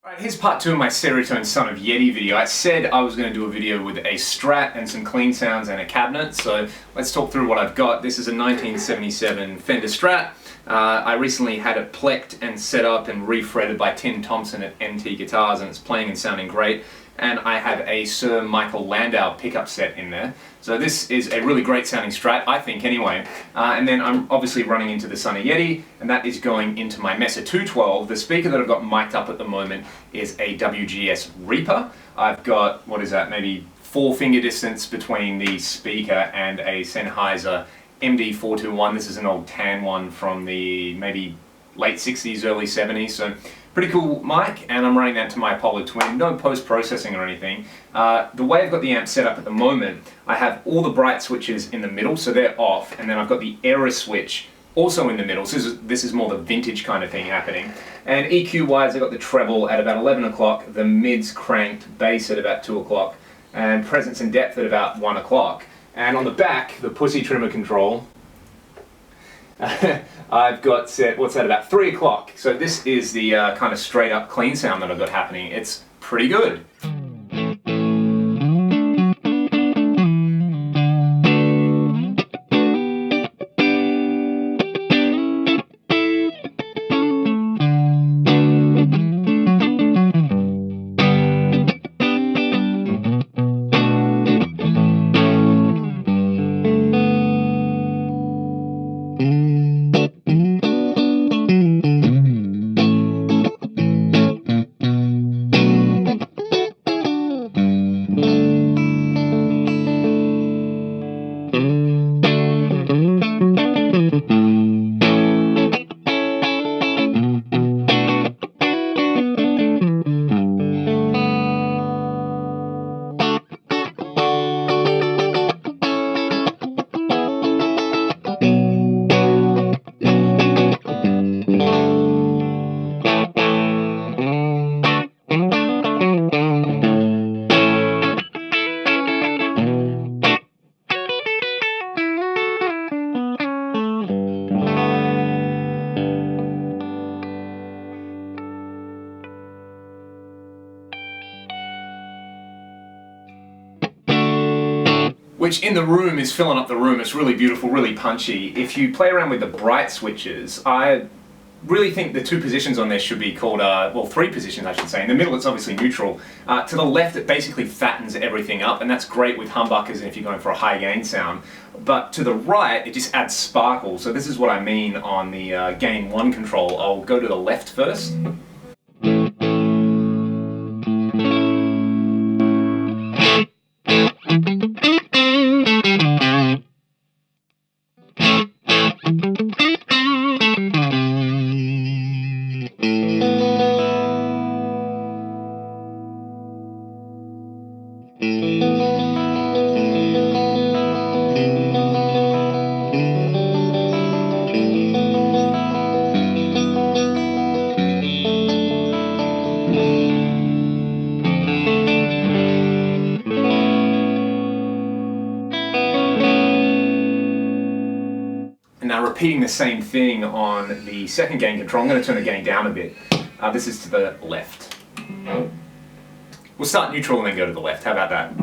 Alright, here's part 2 of my Ceriatone Son of Yeti video. I said I was going to do a video with a Strat and some clean sounds and a cabinet, so let's talk through what I've got. This is a 1977 Fender Strat. I recently had it plecked and set up and refretted by Tim Thompson at NT Guitars, and it's playing and sounding great. And I have a Sir Michael Landau pickup set in there. So this is a really great sounding Strat, I think anyway. And then I'm obviously running into the Son of Yeti, and that is going into my Mesa 212. The speaker that I've got mic'd up at the moment is a WGS Reaper. I've got, what is that, maybe 4 finger distance between the speaker and a Sennheiser MD421. This is an old tan one from the maybe late 60s, early 70s. So pretty cool mic, and I'm running that to my Apollo Twin. No post-processing or anything. The way I've got the amp set up at the moment, I have all the bright switches in the middle, so they're off, and then I've got the error switch also in the middle. So this is more the vintage kind of thing happening. And EQ-wise, I've got the treble at about 11 o'clock, the mids cranked, bass at about 2 o'clock, and presence and depth at about 1 o'clock. And on the back, the pussy trimmer control, I've got set, what's that, about 3 o'clock. So this is the kind of straight up clean sound that I've got happening. It's pretty good. Which in the room is filling up the room. It's really beautiful, really punchy. If you play around with the bright switches, I really think the 2 positions on there should be called, well, 3 positions I should say. In the middle it's obviously neutral. To the left it basically fattens everything up, and that's great with humbuckers and if you're going for a high gain sound. But to the right it just adds sparkle. So this is what I mean on the gain 1 control. I'll go to the left first. And now repeating the same thing on the second gain control. I'm going to turn the gain down a bit. This is to the left. We'll start neutral and then go to the left. How about that?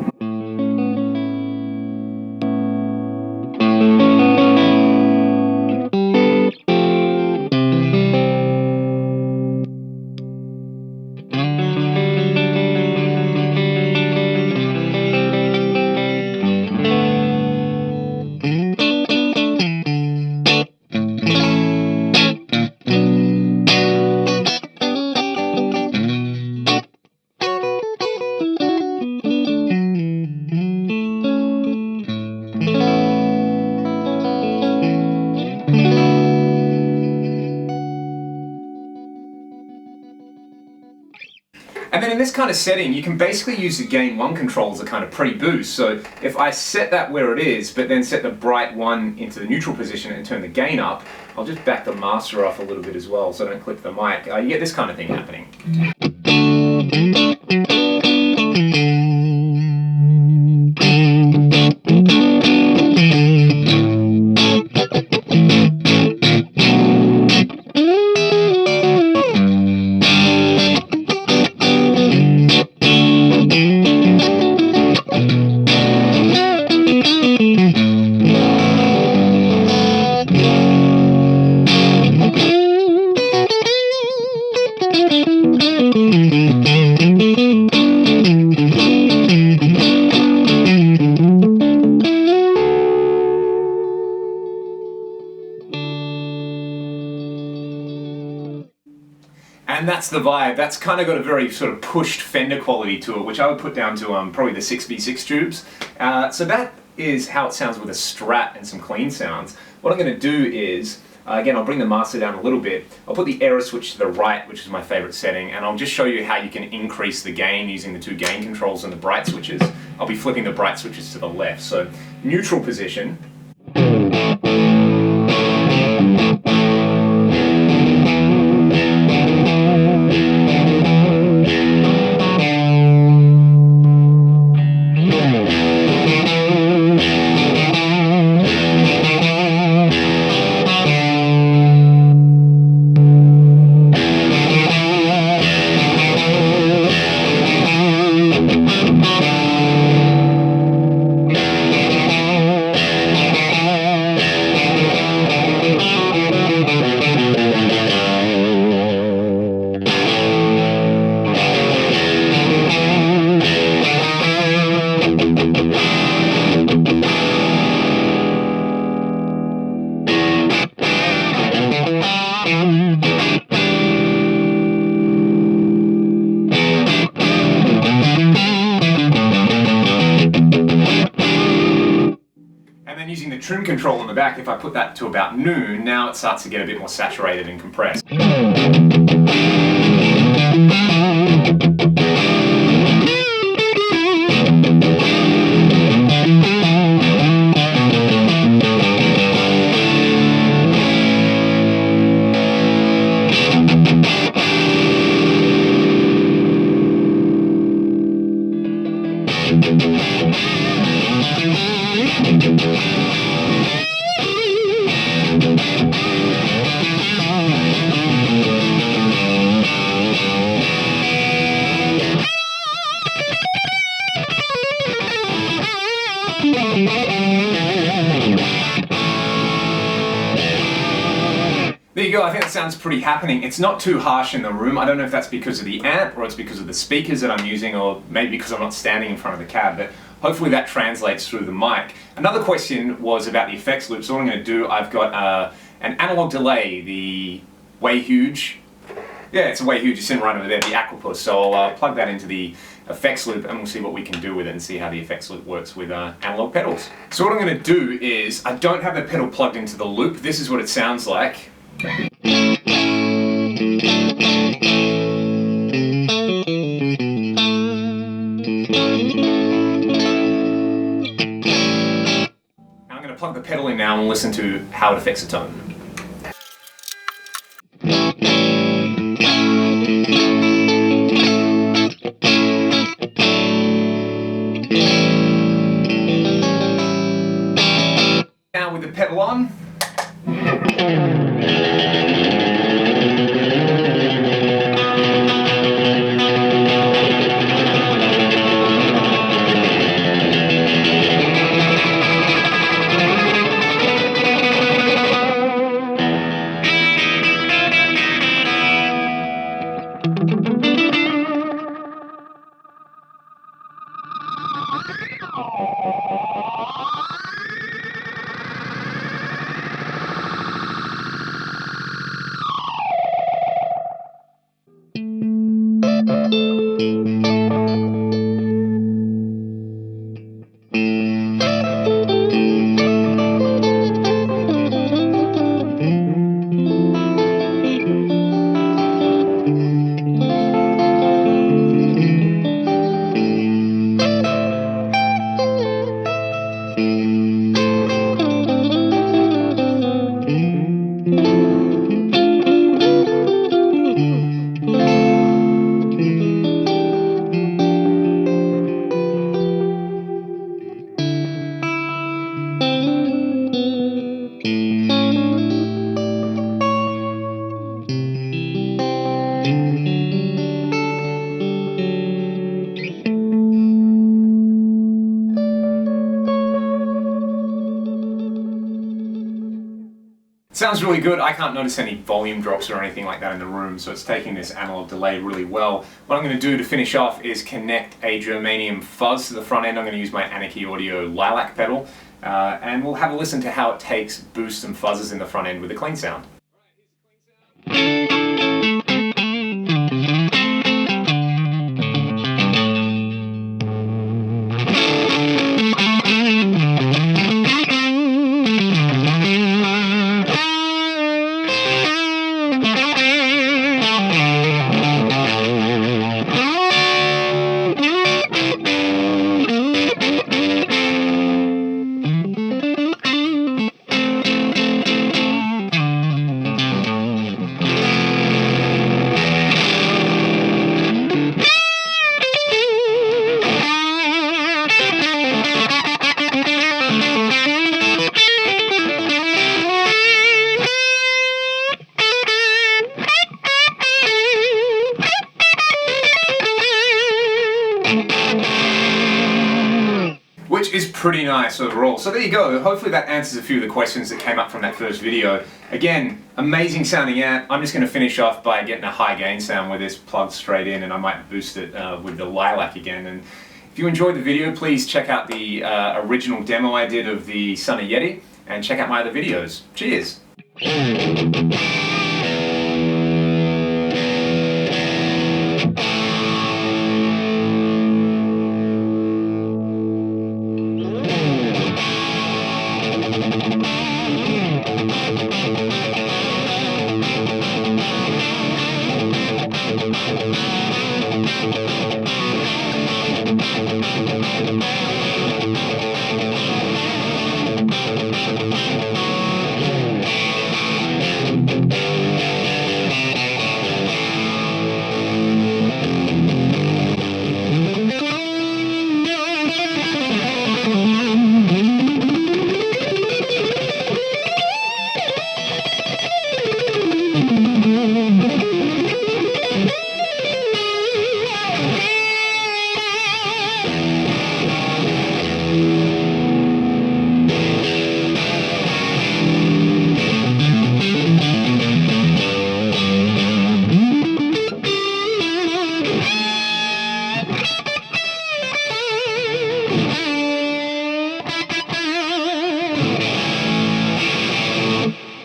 And then in this kind of setting, you can basically use the gain 1 control as a kind of pre-boost. So if I set that where it is, but then set the bright 1 into the neutral position and turn the gain up, I'll just back the master off a little bit as well so I don't clip the mic. You get this kind of thing happening. that's the vibe. That's kind of got a very sort of pushed Fender quality to it, which I would put down to probably the 6v6 tubes. So that is how it sounds with a Strat and some clean sounds. What I'm going to do is, again, I'll bring the master down a little bit. I'll put the error switch to the right, which is my favorite setting, and I'll just show you how you can increase the gain using the two gain controls and the bright switches. I'll be flipping the bright switches to the left. So neutral position. Using the trim control on the back, if I put that to about noon, now it starts to get a bit more saturated and compressed. There you go, I think that sounds pretty happening. It's not too harsh in the room. I don't know if that's because of the amp or it's because of the speakers that I'm using, or maybe because I'm not standing in front of the cab, but hopefully that translates through the mic. Another question was about the effects loop. So what I'm going to do, I've got an analog delay, the Way Huge. Yeah, it's a Way Huge, it's in right over there, the Aquapus. So I'll plug that into the effects loop and we'll see what we can do with it and see how the effects loop works with analog pedals. So what I'm going to do is, I don't have the pedal plugged into the loop. This is what it sounds like. And I'm going to plug the pedal in now and listen to how it affects a tone. Now with the pedal on. Sounds really good. I can't notice any volume drops or anything like that in the room, so it's taking this analog delay really well. What I'm going to do to finish off is connect a germanium fuzz to the front end. I'm going to use my Anarchy Audio Lilac pedal, and we'll have a listen to how it takes boosts and fuzzes in the front end with a clean sound. which is pretty nice overall. So there you go. Hopefully that answers a few of the questions that came up from that first video. Again, amazing sounding amp. I'm just going to finish off by getting a high gain sound with this plugged straight in, and I might boost it with the lilac again. And if you enjoyed the video, please check out the original demo I did of the Sony Yeti, and check out my other videos. Cheers!